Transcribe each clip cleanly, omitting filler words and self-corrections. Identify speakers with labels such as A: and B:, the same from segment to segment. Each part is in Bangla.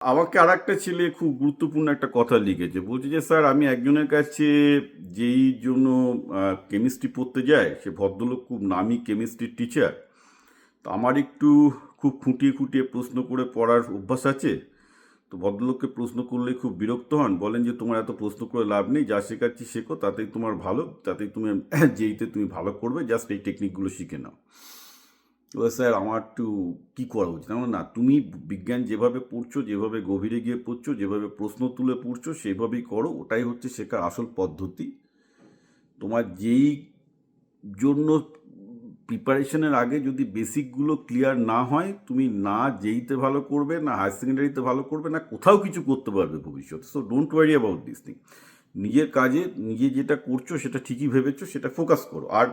A: আমাকে আর একটা ছেলে খুব গুরুত্বপূর্ণ একটা কথা লিখেছে, বলছে যে স্যার আমি একজনের কাছে যেই জন্য কেমিস্ট্রি পড়তে যায়, সে ভদ্রলোক খুব নামি কেমিস্ট্রির টিচার। তো আমার একটু খুব খুঁটিয়ে খুঁটিয়ে প্রশ্ন করে পড়ার অভ্যাস আছে। তো ভদ্রলোককে প্রশ্ন করলে খুব বিরক্ত হন, বলেন যে তোমার এত প্রশ্ন করে লাভ নেই, যা শেখাচ্ছি শেখো, তাতেই তোমার ভালো, তাতেই তুমি যেইতে তুমি ভালো করবে, জাস্ট এই টেকনিকগুলো শিখে নাও। এবার স্যার আমার একটু কী করা উচিত? আমার না, তুমি বিজ্ঞান যেভাবে পড়ছো, যেভাবে গভীরে গিয়ে পড়ছো, যেভাবে প্রশ্ন তুলে পড়ছো, সেভাবেই করো, ওটাই হচ্ছে শেখার আসল পদ্ধতি। তোমার যেই জন্য প্রিপারেশনের আগে যদি বেসিকগুলো ক্লিয়ার না হয়, তুমি না যেইতে ভালো করবে, না হায়ার সেকেন্ডারিতে ভালো করবে, না কোথাও কিছু করতে পারবে ভবিষ্যতে। So don't worry about this thing. নিজের কাজে নিজে যেটা করছো সেটা ঠিকই ভেবেছো, সেটা ফোকাস করো। আর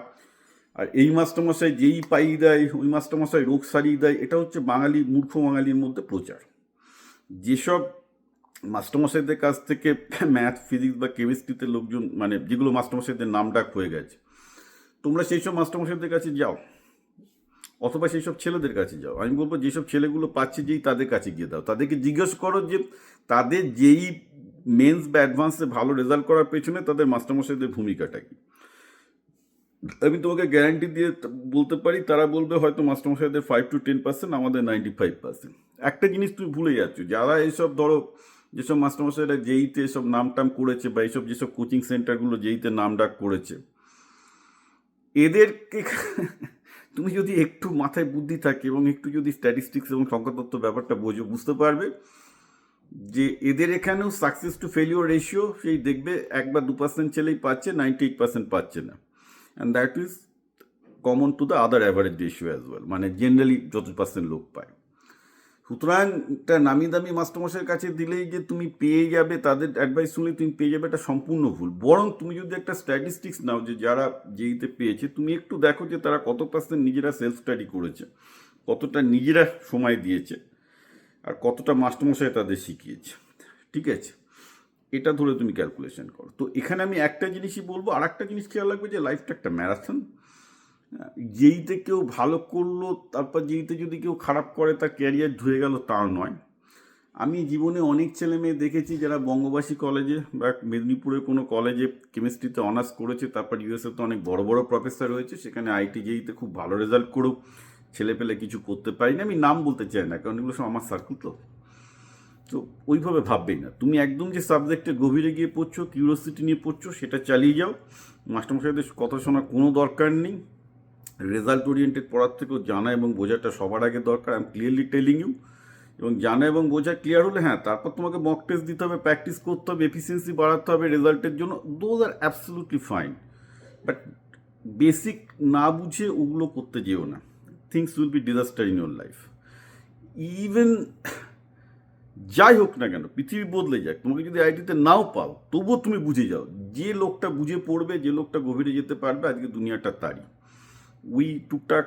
A: আর এই মাস্টারমশাই যেই পাইয়ে দেয়, ওই মাস্টারমশাই রোগ সারিয়ে দেয়, এটা হচ্ছে বাঙালি, মূর্খ বাঙালির মধ্যে প্রচার। যেসব মাস্টারমশাইদের কাছ থেকে ম্যাথ, ফিজিক্স বা কেমিস্ট্রিতে লোকজন, মানে যেগুলো মাস্টারমশাইদের নাম ডাক হয়ে গেছে, তোমরা সেই সব মাস্টারমশাইদের কাছে যাও, অথবা সেই সব ছেলেদের কাছে যাও। আমি বলবো যেসব ছেলেগুলো পাচ্ছে, যেই তাদের কাছে গিয়ে দাও, তাদেরকে জিজ্ঞেস করো যে তাদের যেই মেন্স বা অ্যাডভান্সে ভালো রেজাল্ট করার পেছনে তাদের মাস্টারমশাইদের ভূমিকাটা কী। আমি তোমাকে গ্যারান্টি দিয়ে বলতে পারি, তারা বলবে হয়তো মাস্টারমশাইদের 5 to 10%, আমাদের 95%। একটা জিনিস তুমি ভুলে যাচ্ছ, যারা এইসব ধরো, যেসব মাস্টারমশাইরা যেইতে এসব নাম টাম করেছে, বা এইসব যেসব কোচিং সেন্টারগুলো যেইতে নাম ডাক করেছে, এদেরকে তুমি যদি একটু মাথায় বুদ্ধি থাকে এবং একটু যদি স্ট্যাটিস্টিক্স এবং সংখ্যাতত্ত্ব ব্যাপারটা বোঝো, বুঝতে পারবে যে এদের এখানেও সাকসেস টু ফেলিওর রেশিও সেই দেখবে 1 বা 2% ছেলেই পাচ্ছে, 98% পাচ্ছে না। And that is common to the other average ratio as well, মানে জেনারেলি যত পার্সেন্ট লোক পায়। সুতরাং একটা নামি দামি মাস্টারমশাইয়ের কাছে দিলেই যে তুমি পেয়ে যাবে, তাদের অ্যাডভাইস শুনলে তুমি পেয়ে যাবে, এটা সম্পূর্ণ ভুল। বরং তুমি যদি একটা স্ট্যাটিস্টিক্স নাও যে যারা যেইতে পেয়েছে, তুমি একটু দেখো যে তারা কত পার্সেন্ট নিজেরা সেলফ স্টাডি করেছে, কতটা নিজেরা সময় দিয়েছে, আর কতটা মাস্টারমশাই তাদের শিখিয়েছে। ঠিক আছে, এটা ধরে তুমি ক্যালকুলেশন করো। তো এখানে আমি একটা জিনিসই বলবো, আর একটা জিনিস খেয়াল রাখবে যে লাইফটা একটা ম্যারাথন। যেইতে কেউ ভালো করলো, তারপর যেইতে যদি কেউ খারাপ করে তার ক্যারিয়ার ধুয়ে গেল, তা নয়। আমি জীবনে অনেক ছেলে মেয়ে দেখেছি যারা বঙ্গবাসী কলেজে বা মেদিনীপুরের কোনো কলেজে কেমিস্ট্রিতে অনার্স করেছে, তারপর ইউএসএতে অনেক বড় বড় প্রফেসর হয়েছে, সেখানে আইটি যেইতে খুব ভালো রেজাল্ট করেও ছেলে পেলে কিছু করতে পারিনি। আমি নাম বলতে চাই না, কারণ এগুলো সব আমার সার্কেল। তো ওইভাবে ভাববেই না, তুমি একদম যে সাবজেক্টে গভীরে গিয়ে পড়ছো, কিউরিওসিটি নিয়ে পড়ছো, সেটা চালিয়ে যাও। মাস্টারমশাইদের কথা শোনার কোনো দরকার নেই। রেজাল্ট ওরিয়েন্টেড পড়ার থেকেও জানা এবং বোঝাটা সবার আগে দরকার, I am clearly telling you. এবং জানা এবং বোঝা ক্লিয়ার হলে, হ্যাঁ, তারপর তোমাকে মক টেস্ট দিতে হবে, প্র্যাকটিস করতে হবে, এফিসিয়েন্সি বাড়াতে হবে রেজাল্টের জন্য, those are absolutely fine. But basic না বুঝে ওগুলো করতে যেও না, things will be disaster in your life. Even যাই হোক না কেন, পৃথিবী বদলে যাক, তোমাকে যদি আইটিতে নাও পাও, তবুও তুমি বুঝে যাও, যে লোকটা বুঝে পড়বে, যে লোকটা গভীরে যেতে পারবে, আজকে দুনিয়াটা তারই। ওই টুকটাক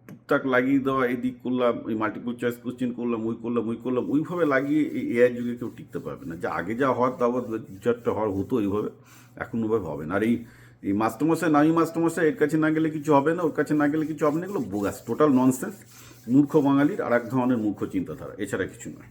A: টুকটাক লাগিয়ে দেওয়া, এদিক করলাম, ওই মাল্টিপল চয়েস কোশ্চেন করলাম, ওই করলাম, ওইভাবে লাগিয়ে এই এআই যুগে কেউ টিকতে পারবে না। যা আগে যা হওয়ার, তারপর 2-4টা হওয়ার হতো এইভাবে, এখন ওইভাবে হবে না। আর এই মাস্টারমশাই, নামি মাস্টারমশাই, এর কাছে না গেলে কিছু হবে না, ওর কাছে না গেলে কিছু হবে না, এগুলো বোগাস, টোটাল ননসেন্স, মূর্খ বাঙালির আর এক ধরনের মূর্খ চিন্তাধারা, এছাড়া কিছু নয়।